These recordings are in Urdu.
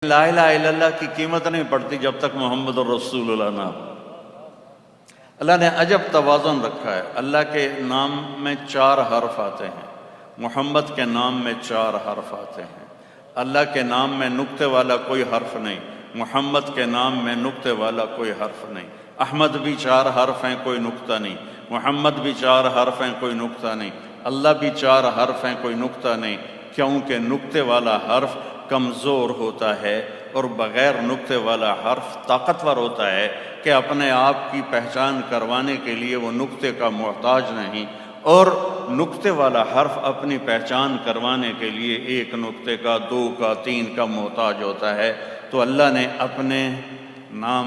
لا الہ الا اللہ کی قیمت نہیں پڑتی جب تک محمد الرسول اللہ نہ ہو۔ اللہ نے عجب توازن رکھا ہے۔ اللہ کے نام میں 4 حرف آتے ہیں، محمد کے نام میں 4 حرف آتے ہیں۔ اللہ کے نام میں نقطے والا کوئی حرف نہیں، محمد کے نام میں نقطے والا کوئی حرف نہیں۔ احمد بھی 4 حرف ہیں، کوئی نقطہ نہیں۔ محمد بھی 4 حرف ہیں، کوئی نقطہ نہیں۔ اللہ بھی 4 حرف ہیں، کوئی نقطہ نہیں، کیونکہ نقطے والا حرف کمزور ہوتا ہے اور بغیر نقطے والا حرف طاقتور ہوتا ہے کہ اپنے آپ کی پہچان کروانے کے لیے وہ نقطے کا محتاج نہیں، اور نقطے والا حرف اپنی پہچان کروانے کے لیے 1 نقطے کا، 2 کا، 3 کا محتاج ہوتا ہے۔ تو اللہ نے اپنے نام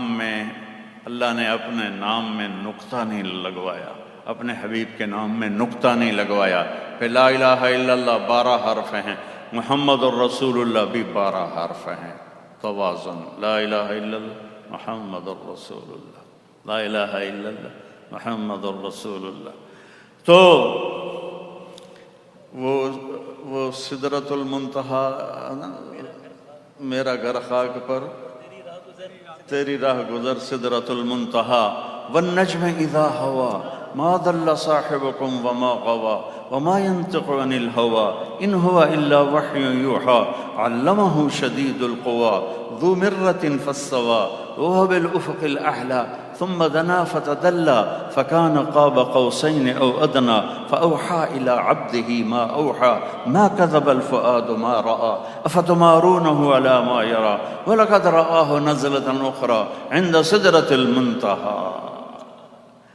میں نقطہ نہیں لگوایا، اپنے حبیب کے نام میں نقطہ نہیں لگوایا۔ پھر لا الہ الا اللہ 12 حرف ہیں، محمد الرسول اللہ بھی 12 حرف ہیں۔ توازن، لا الہ الا اللہ محمد الرسول اللہ، لا الہ الا اللہ محمد الرسول اللہ۔ تو وہ سدرۃ المنتہا، میرا گھر خاک پر تیری راہ گزر سدرۃ المنتہا، والنجم اذا ہوا ما ضل صاحبكم وما غوى وما ينطق عن الهوى إن هو إلا وحي يوحى علمه شديد القوى ذو مرة فاستوى وهو بالأفق الأعلى ثم دنا فتدلى فكان قاب قوسين أو أدنى فأوحى إلى عبده ما أوحى ما كذب الفؤاد ما رأى أفتمارونه على ما يرى ولقد رآه نزلة أخرى عند سدرة المنتهى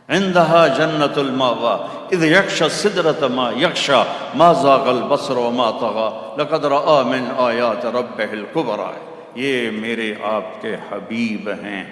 عندها جنة المأوى إذ يغشى السدرة ما يغشى ما زاغ البصر وما طغى لقد رأى من آيات ربه الكبرى۔ یہ میرے آپ کے حبیب ہیں۔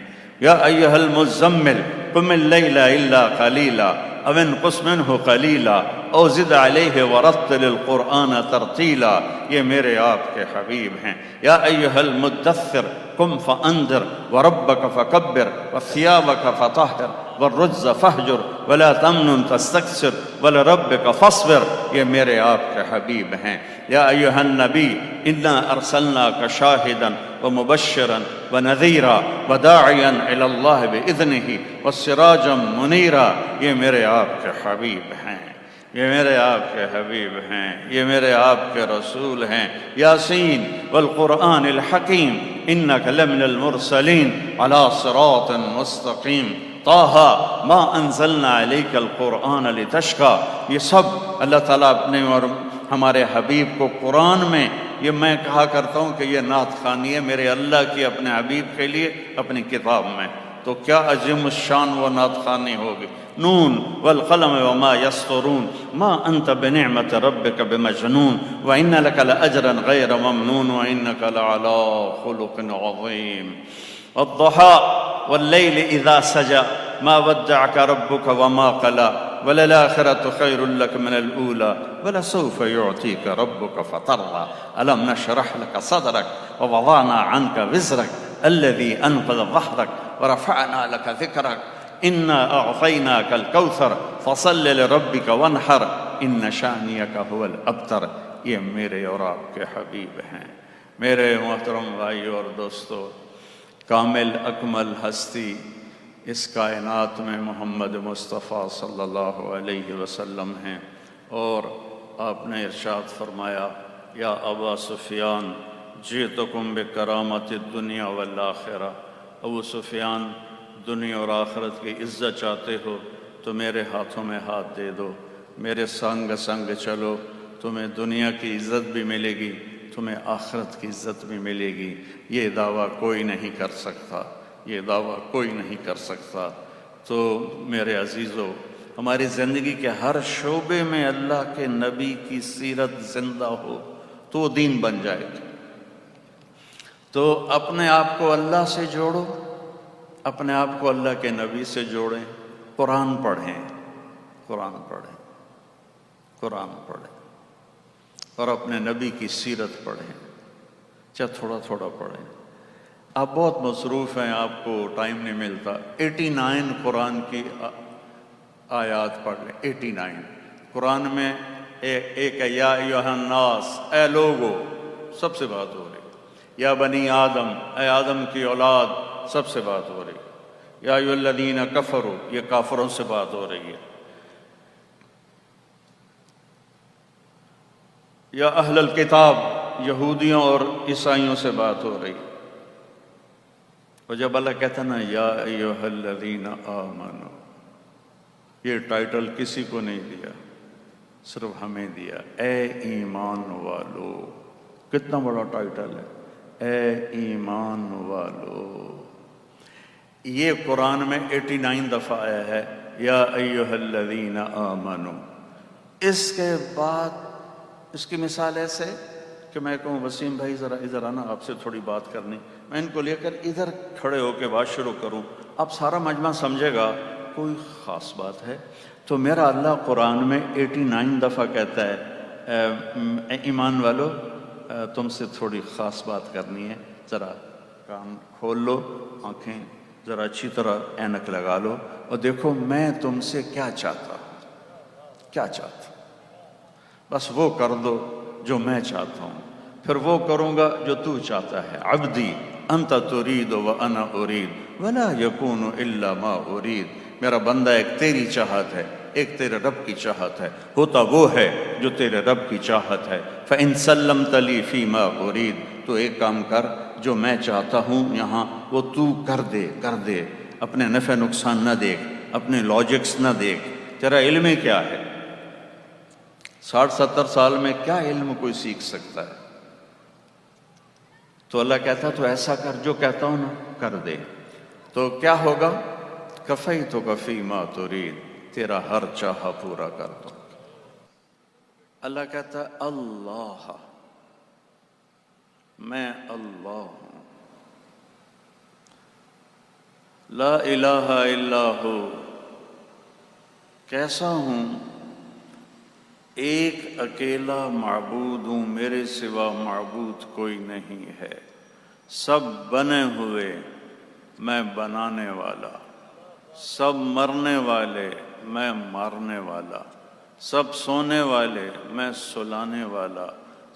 یا ایھا المزمل قم اللیل الا قلیلا او انقص منہ قلیلا او زد علیہ ورتل القرآن ترتیلا، یہ میرے آپ کے حبیب ہیں۔ یا ایھا المدثر قم فانذر وربک فکبر وثیابک فطہر والرجز فہجر ولا تمنن تستکثر ولربک فاصبر، یہ میرے آپ کے حبیب ہیں۔ یا ایھا النبی انا ارسلناک شاہدا ومبشرا ونذیرا وداعیا الی اللہ باذنہ وسراجا منیرا، یہ میرے آپ کے حبیب ہیں، یہ میرے آپ کے حبیب ہیں، یہ میرے آپ کے رسول ہیں۔ یاسین والقرآن الحکیم انک لمن المرسلین علی صراط مستقیم طٰہٰ ما انزلنا علیک القرآن لتشقیٰ، یہ سب اللہ تعالیٰ اپنے اور ہمارے حبیب کو قرآن میں، یہ میں کہا کرتا ہوں کہ یہ نعت خوانی ہے میرے اللہ کی اپنے حبیب کے لیے اپنی کتاب میں، تو کیا عظیم الشان وہ نعت خوانی ہوگی۔ نون والقلم وما یسطرون ما انت بنعمت ربک بمجنون وان لک لاجرا غیر ممنون وانک لعلی خلق عظیم۔ والضحى واللیل اذا سجى ما ودعك ربك وما قلى وللآخرة خير لك من الأولى ولسوف يعطيك ربك فترضى ألم نشرح لك صدرك ووضعنا عنك وزرك الذي أنقض ظهرك ورفعنا لك ذكرك إنا أعطيناك الكوثر فصل لربك وانحر إن شانئك هو الأبتر، یہ میرے اور آپ کے حبیب ہیں۔ میرے محترم بھائیو اور دوستو، کامل اکمل ہستی اس کائنات میں محمد مصطفیٰ صلی اللہ علیہ وسلم ہیں، اور آپ نے ارشاد فرمایا یا ابا سفیان جئتکم بکرامت الدنیا والآخرہ، ابو سفیان دنیا اور آخرت کی عزت چاہتے ہو تو میرے ہاتھوں میں ہاتھ دے دو، میرے سنگ سنگ چلو، تمہیں دنیا کی عزت بھی ملے گی، تمہیں آخرت کی عزت بھی ملے گی۔ یہ دعویٰ کوئی نہیں کر سکتا، یہ دعویٰ کوئی نہیں کر سکتا۔ تو میرے عزیزو، ہماری زندگی کے ہر شعبے میں اللہ کے نبی کی سیرت زندہ ہو تو وہ دین بن جائے گا۔ تو اپنے آپ کو اللہ سے جوڑو، اپنے آپ کو اللہ کے نبی سے جوڑیں، قرآن پڑھیں، قرآن پڑھیں، قرآن پڑھیں، اور اپنے نبی کی سیرت پڑھیں، چاہے تھوڑا تھوڑا پڑھیں۔ آپ بہت مصروف ہیں، آپ کو ٹائم نہیں ملتا۔ 89 قرآن کی آیات پڑھ لیں، 89 قرآن میں ایک ہے یا ایھا الناس، اے لوگو، سب سے بات ہو رہی ہے۔ یا بنی آدم، اے آدم کی اولاد، سب سے بات ہو رہی ہے۔ یا ایھا الذین کفروا، یہ کافروں سے بات ہو رہی ہے۔ یا اہل الکتاب، یہودیوں اور عیسائیوں سے بات ہو رہی ہے۔ اور جب اللہ کہتا نا یا ایھا الذین آمنوا، یہ ٹائٹل کسی کو نہیں دیا، صرف ہمیں دیا، اے ایمان والو۔ کتنا بڑا ٹائٹل ہے، اے ایمان والو۔ یہ قرآن میں 89 دفعہ آیا ہے، یا ایھا الذین آمنوا۔ اس کے بعد اس کی مثال ایسے کہ میں کہوں وسیم بھائی ذرا ادھر آنا، آپ سے تھوڑی بات کرنی، میں ان کو لے کر ادھر کھڑے ہو کے بات شروع کروں، اب سارا مجمع سمجھے گا کوئی خاص بات ہے۔ تو میرا اللہ قرآن میں 89 دفعہ کہتا ہے اے ایمان والو، تم سے تھوڑی خاص بات کرنی ہے، ذرا کان کھول لو، آنکھیں ذرا اچھی طرح اینک لگا لو اور دیکھو میں تم سے کیا چاہتا ہوں، کیا چاہتا ہوں، بس وہ کر دو جو میں چاہتا ہوں، پھر وہ کروں گا جو تو چاہتا ہے۔ عبدی انت ترید وانا ارید ولا یکون الا ما ارید۔ میرا بندہ ایک تیری چاہت ہے، ایک تیرے رب کی چاہت ہے، ہوتا وہ ہے جو تیرے رب کی چاہت ہے۔ فإن سلمت لی فیما ارید، تو ایک کام کر، جو میں چاہتا ہوں یہاں وہ تو کر دے، اپنے نفع نقصان نہ دیکھ، اپنے لاجکس نہ دیکھ، تیرا علم کیا ہے؟ 60-70 سال میں کیا علم کوئی سیکھ سکتا ہے؟ تو اللہ کہتا تو ایسا کر، جو کہتا ہوں نا کر دے، تو کیا ہوگا؟ کفیتک فیما ترید، تیرا ہر چاہا پورا کر دو۔ اللہ کہتا ہے اللہ، میں اللہ ہوں، لا الہ الا ہو، کیسا ہوں؟ ایک اکیلا معبود ہوں، میرے سوا معبود کوئی نہیں ہے، سب بنے ہوئے، میں بنانے والا، سب مرنے والے، میں مارنے والا، سب سونے والے، میں سلانے والا،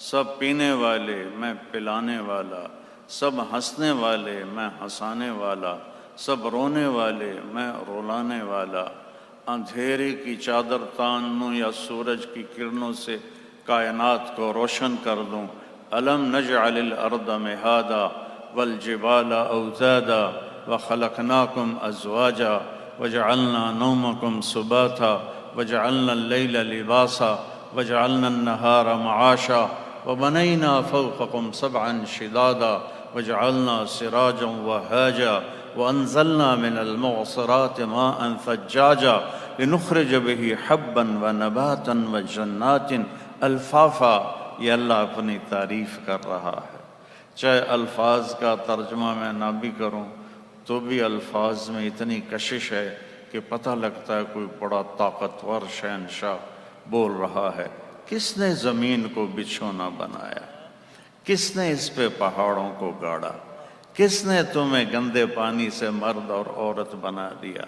سب پینے والے، میں پلانے والا، سب ہنسنے والے، میں ہنسانے والا، سب رونے والے، میں رلانے والا، اندھیرے کی چادر تان لوں یا سورج کی کرنوں سے کائنات کو روشن کر دوں۔ الم نجعل الارض مہادا والجبال اوتادا وخلقناکم ازواجا وجعلنا نومکم سباتا وجعلنا اللیل لباسا وجعلنا النہار معاشا وبنینا فوقکم سبعا شدادا وجعلنا سراجا وہاجا وانزلنا من المعصرات ماء ثجاجا لنخرج به حبا ونباتا وجنات الفافا۔ یہ اللہ اپنی تعریف کر رہا ہے، چاہے الفاظ کا ترجمہ میں نہ بھی کروں تو بھی الفاظ میں اتنی کشش ہے کہ پتہ لگتا ہے کوئی بڑا طاقتور شہنشاہ بول رہا ہے۔ کس نے زمین کو بچھونا بنایا؟ کس نے اس پہ پہاڑوں کو گاڑا؟ کس نے تمہیں گندے پانی سے مرد اور عورت بنا دیا؟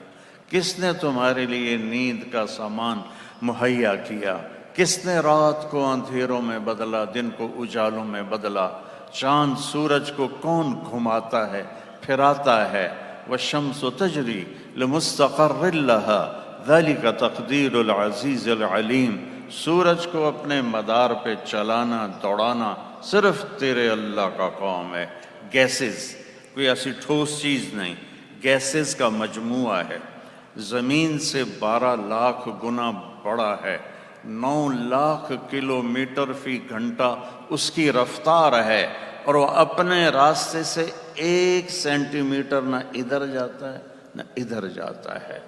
کس نے تمہارے لیے نیند کا سامان مہیا کیا؟ کس نے رات کو اندھیروں میں بدلا، دن کو اجالوں میں بدلا؟ چاند سورج کو کون گھماتا ہے، پھراتا ہے؟ والشمس تجری لمستقر لها ذلك تقدیر العزیز العلیم۔ سورج کو اپنے مدار پہ چلانا، دوڑانا صرف تیرے اللہ کا کام ہے۔ گیسز، کوئی ایسی ٹھوس چیز نہیں، گیسز کا مجموعہ ہے، زمین سے 12 لاکھ گنا بڑا ہے، 9 لاکھ کلومیٹر فی گھنٹہ اس کی رفتار ہے، اور وہ اپنے راستے سے 1 سینٹی میٹر نہ ادھر جاتا ہے نہ ادھر جاتا ہے۔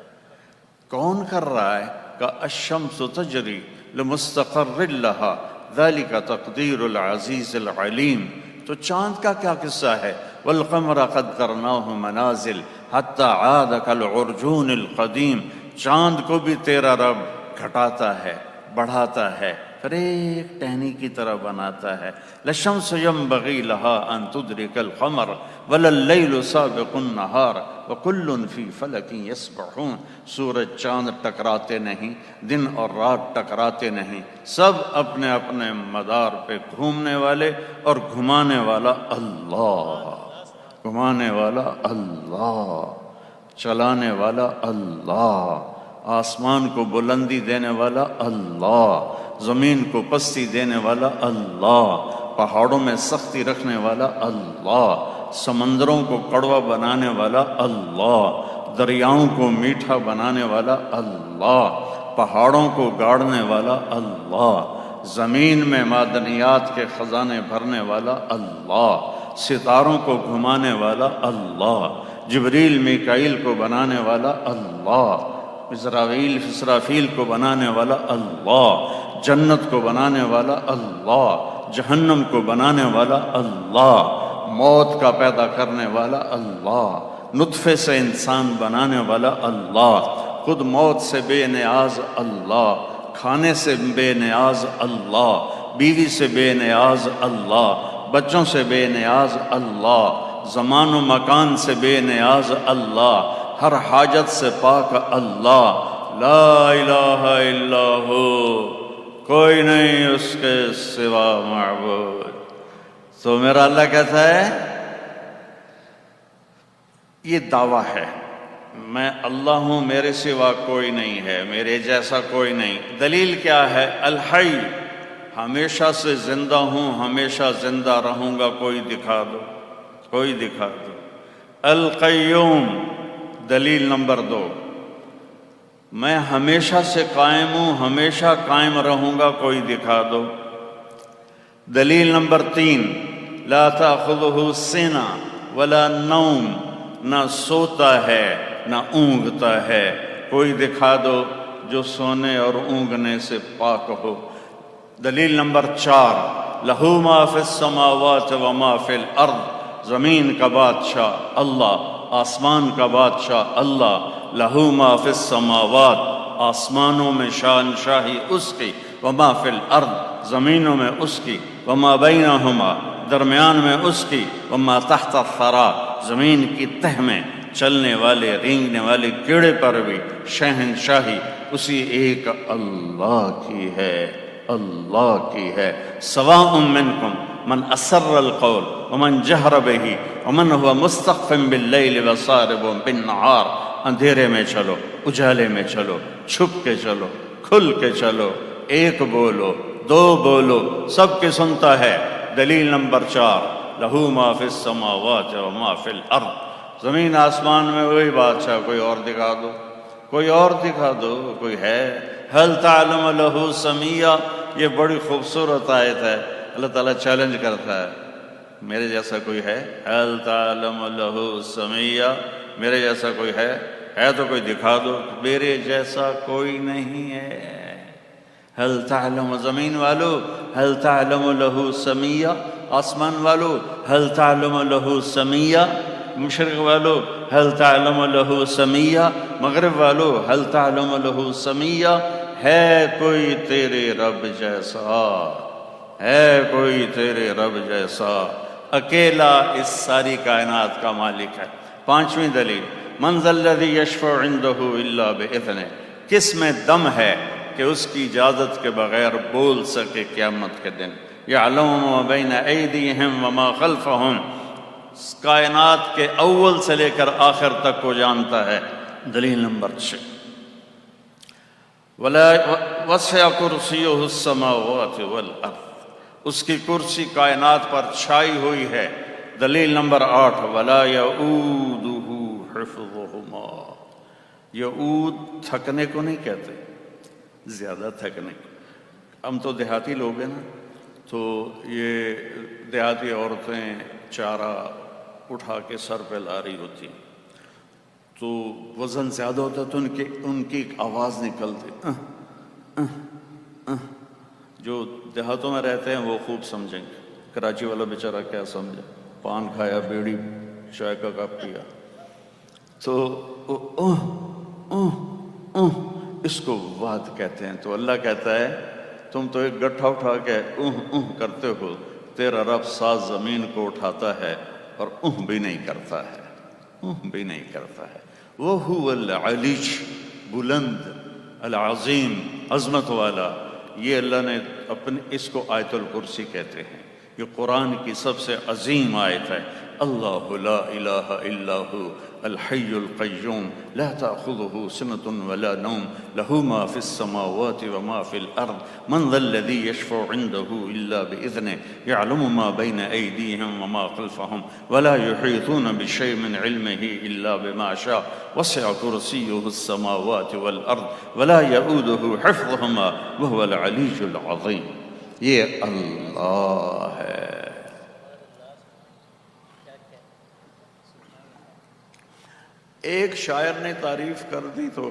کون کر رہا ہے؟ کہ الشمس تجری لمستقر لها ذلك تقدیر العزیز العلیم۔ تو چاند کا کیا قصہ ہے؟ والقمر قدرناه منازل حتى عاد كالعرجون القدیم۔ چاند کو بھی تیرا رب گھٹاتا ہے، بڑھاتا ہے، پھر ایک ٹہنی کی طرح بناتا ہے. لَلشَّمْسُ يَنبَغِي لَهَا أَن تُدْرِكَ الْقَمَرَ وَلَا اللَّيْلُ سَابِقُ النَّهَارِ وَكُلٌّ فِي فَلَكٍ يَسْبَحُونَ. سورج چاند ٹکراتے نہیں، دن اور رات ٹکراتے نہیں، سب اپنے اپنے مدار پہ گھومنے والے، اور گھمانے والا اللہ، گھمانے والا اللہ، چلانے والا اللہ، آسمان کو بلندی دینے والا اللہ، زمین کو پستی دینے والا اللہ، پہاڑوں میں سختی رکھنے والا اللہ، سمندروں کو کڑوا بنانے والا اللہ، دریاؤں کو میٹھا بنانے والا اللہ، پہاڑوں کو گاڑنے والا اللہ، زمین میں معدنیات کے خزانے بھرنے والا اللہ، ستاروں کو گھمانے والا اللہ، جبریل میکائیل کو بنانے والا اللہ، اسرافیل کو بنانے والا اللہ، جنت کو بنانے والا اللہ، جہنم کو بنانے والا اللہ، موت کا پیدا کرنے والا اللہ، نطفے سے انسان بنانے والا اللہ، خود موت سے بے نیاز اللہ، کھانے سے بے نیاز اللہ، بیوی سے بے نیاز اللہ، بچوں سے بے نیاز اللہ، زمان و مکان سے بے نیاز اللہ، ہر حاجت سے پاک اللہ، لا الہ الا ہو، کوئی نہیں اس کے سوا معبود. تو میرا اللہ کہتا ہے، یہ دعویٰ ہے، میں اللہ ہوں، میرے سوا کوئی نہیں ہے، میرے جیسا کوئی نہیں. دلیل کیا ہے؟ الحی، ہمیشہ سے زندہ ہوں، ہمیشہ زندہ رہوں گا، کوئی دکھا دو، کوئی دکھا دو. القیوم، دلیل نمبر 2، میں ہمیشہ سے قائم ہوں، ہمیشہ قائم رہوں گا، کوئی دکھا دو. دلیل نمبر 3، لا تأخذہ سنہ ولا نوم، نہ سوتا ہے نہ اونگتا ہے، کوئی دکھا دو جو سونے اور اونگنے سے پاک ہو. دلیل نمبر 4، لہو ما فی السماوات وما فی الارض، زمین کا بادشاہ اللہ، آسمان کا بادشاہ اللہ. لہو ما فی السماوات، آسمانوں میں شاہنشاہی اس کی، وما فی الارض، زمینوں میں اس کی، وما بینہما، درمیان میں اس کی، وما تحت الثری، زمین کی تہ میں چلنے والے رینگنے والے کیڑے پر بھی شہنشاہی اسی ایک اللہ کی ہے، اللہ کی ہے. سواء منکم من اسر القول ومن جہر بہ ومن هو مستخف باللیل وسارب بالنہار. اندھیرے میں چلو، اجالے میں چلو، چھپ کے چلو، کھل کے چلو، ایک بولو، 2 بولو، سب کے سنتا ہے. دلیل نمبر 4، لہو ما فی السماوات وما فی الارض، زمین آسمان میں وہی بادشاہ، کوئی اور دکھا دو، کوئی اور دکھا دو، کوئی ہے؟ هل تعلم له سمیہ، یہ بڑی خوبصورت آیت ہے. اللہ تعالیٰ چیلنج کرتا ہے، میرے جیسا کوئی ہے؟ هل تعلم له سمیہ، میرے جیسا کوئی ہے تو کوئی دکھا دو. میرے جیسا کوئی نہیں ہے. هل تعلم، زمین والو، هل تعلم له سمیہ، آسمان والو، هل تعلم له سمیہ، مشرق والو، هل تعلم له سمیہ، مغرب والو، هل تعلم له سمیہ. ہے کوئی تیرے رب جیسا؟ ہے کوئی تیرے رب جیسا؟ اکیلا اس ساری کائنات کا مالک ہے. 5ویں دلیل، من ذا الذی یشفع عنده الا باذنہ، کس میں دم ہے کہ اس کی اجازت کے بغیر بول سکے قیامت کے دن. یعلم ما بین ایدیہم وما خلفہم، کائنات کے اول سے لے کر آخر تک کو جانتا ہے. دلیل نمبر 6، وسع کرسیہ السماوات والارض، اس کی کرسی کائنات پر چھائی ہوئی ہے. دلیل نمبر 8، ولا یعودہ حفظہما، یعود تھکنے کو نہیں کہتے، زیادہ تھکنے کو. ہم تو دیہاتی لوگ ہیں نا، تو یہ دیہاتی عورتیں چارہ اٹھا کے سر پہ لا رہی ہوتی ہیں، تو وزن زیادہ ہوتا ہے تو ان کی ایک آواز نکلتی. جو دیہاتوں میں رہتے ہیں وہ خوب سمجھیں گے، کراچی والا بیچارہ کیا سمجھے، پان کھایا، بیڑی، چائے کا کپ پیا، تو اس کو واد کہتے ہیں. تو اللہ کہتا ہے تم تو ایک گٹھا اٹھا کے کرتے ہو، تیرا رب 7 زمین کو اٹھاتا ہے اور بھی نہیں کرتا ہے، بھی نہیں کرتا ہے۔ وَهُوَ الْعَلِيُّ، بلند، العظیم، عظمت والا۔ یہ اللہ نے اپنے اس کو آیت الکرسی کہتے ہیں، یہ قرآن کی سب سے عظیم آیت ہے۔ اللہ لا الہ الا ہو الحی القیوم لا تأخذه سنة ولا نوم له ما في السماوات وما في الأرض من ذا الذي يشفع عنده إلا بإذنه يعلم ما بين أيديهم وما خلفهم ولا يحيطون بشيء من علمه إلا بما شاء وسع كرسيه السماوات والأرض ولا يؤوده حفظهما وهو العلي العظيم۔ یہ اللہ ہے۔ ایک شاعر نے تعریف کر دی تو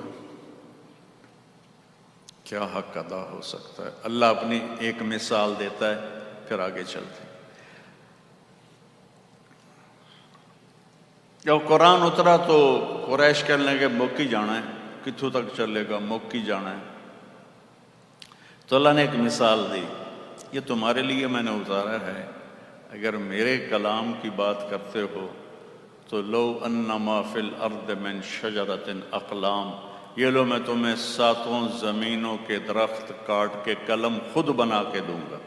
کیا حق ادا ہو سکتا ہے؟ اللہ اپنی ایک مثال دیتا ہے، پھر آگے چلتے ہیں۔ جب قرآن اترا تو قریش کہنے لگے مکی جانا ہے، کتھوں تک چلے گا، مکی جانا ہے۔ تو اللہ نے ایک مثال دی، یہ تمہارے لیے میں نے اتارا ہے، اگر میرے کلام کی بات کرتے ہو تو لو انما فی الارض من شجرۃ اقلام، یہ لو میں تمہیں 7 زمینوں کے درخت کاٹ کے قلم خود بنا کے دوں گا،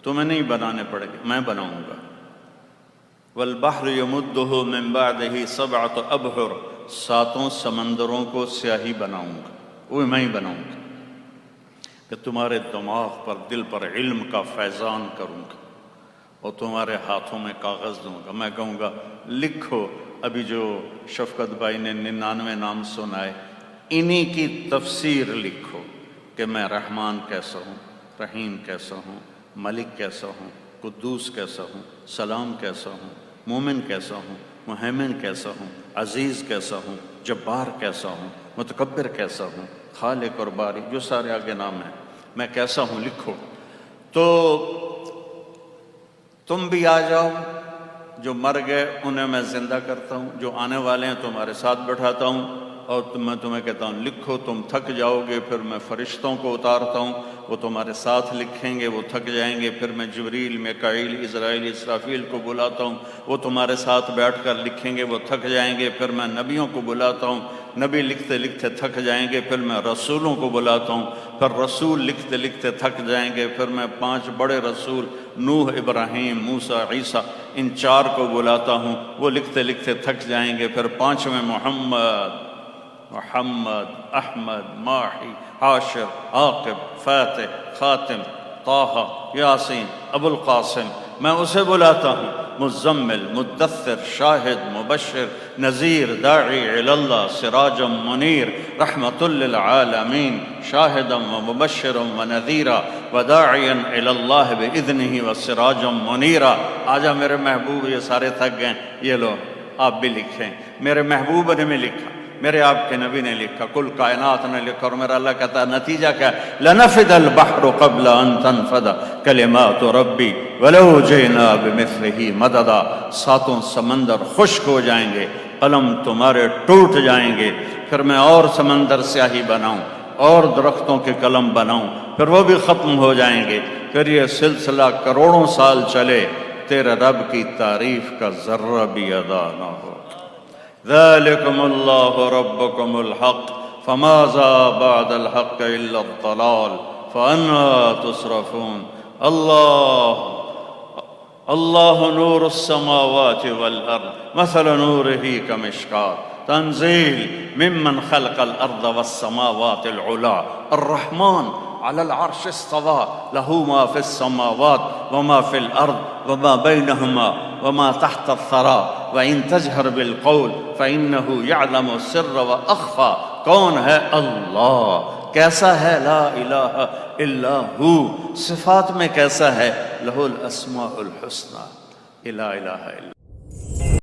تمہیں نہیں بنانے پڑے گا، میں بناؤں گا۔ والبحر یمدہ من بعدہ 7 ابحر، 7 سمندروں کو سیاہی بناؤں گا، وہ میں ہی بناؤں گا، کہ تمہارے دماغ پر، دل پر علم کا فیضان کروں گا، اور تمہارے ہاتھوں میں کاغذ دوں گا، میں کہوں گا لکھو۔ ابھی جو شفقت بھائی نے 99 نام سنائے، انہی کی تفسیر لکھو کہ میں رحمان کیسا ہوں، رحیم کیسا ہوں، ملک کیسا ہوں، قدوس کیسا ہوں، سلام کیسا ہوں، مومن کیسا ہوں، مہیمن کیسا ہوں، عزیز کیسا ہوں، جبار کیسا ہوں، متکبر کیسا ہوں، خالق اور باری، جو سارے آگے نام ہیں، میں کیسا ہوں لکھو۔ تو تم بھی آ جاؤ، جو مر گئے انہیں میں زندہ کرتا ہوں، جو آنے والے ہیں تمہارے ساتھ بٹھاتا ہوں، اور میں تمہیں کہتا ہوں لکھو، تم تھک جاؤ گے، پھر میں فرشتوں کو اتارتا ہوں، وہ تمہارے ساتھ لکھیں گے، وہ تھک جائیں گے، پھر میں جبریل، میکائیل، اسرائیل، اسرافیل کو بلاتا ہوں، وہ تمہارے ساتھ بیٹھ کر لکھیں گے، وہ تھک جائیں گے، پھر میں نبیوں کو بلاتا ہوں، نبی لکھتے لکھتے تھک جائیں گے، پھر میں رسولوں کو بلاتا ہوں، پھر رسول لکھتے لکھتے تھک جائیں گے، پھر میں 5 بڑے رسول نوح، ابراہیم، موسیٰ، عیسیٰ، ان 4 کو بلاتا ہوں، وہ لکھتے لکھتے تھک جائیں گے، پھر 5ویں محمد، احمد، ماحی، حاشر، عاقب، فاتح، خاتم، طٰہٰ، یاسین، ابو القاسم، میں اسے بلاتا ہوں، مزمل، مدثر، شاہد، مبشر، نذیر، داعی الی اللہ، سراجا منیر، رحمۃ للعالمین، شاہدا ومبشرا ونذیرا وداعیا الی اللہ باذنہ وسراجا منیرا۔ آجا میرے محبوب، یہ سارے تھک گئے، یہ لو آپ بھی لکھیں۔ میرے محبوب نے بھی لکھا، میرے آپ کے نبی نے لکھا، کل کائنات نے لکھا، اور میرا اللہ کہتا ہے نتیجہ کیا ہے؟ لنفد البحر قبل ان تنفد کلمات ربی ولو جئنا بمثلہ مددا۔ 7 سمندر خشک ہو جائیں گے، قلم تمہارے ٹوٹ جائیں گے، پھر میں اور سمندر سیاہی بناؤں، اور درختوں کے قلم بناؤں، پھر وہ بھی ختم ہو جائیں گے، پھر یہ سلسلہ کروڑوں سال چلے، تیرے رب کی تعریف کا ذرہ بھی ادا نہ ہو۔ ذالکم اللہ ربکم الحق فماذا بعد الحق الا الضلال فانا تصرفون۔ اللہ نور السماوات والارض مثل نورہ کمشکاۃ تنزیل ممن خلق الارض والسماوات العلا الرحمن على العرش استوى له ما في السماوات وما في الأرض وما بينهما وما تحت الثرى وإن تجهر بالقول فإنه يعلم السر وأخفى۔ کون ہے اللہ؟ کیسا ہے؟ لا الہ الا ہو۔ صفات میں کیسا ہے؟ لہ الاسماء الحسنى، لا الہ الا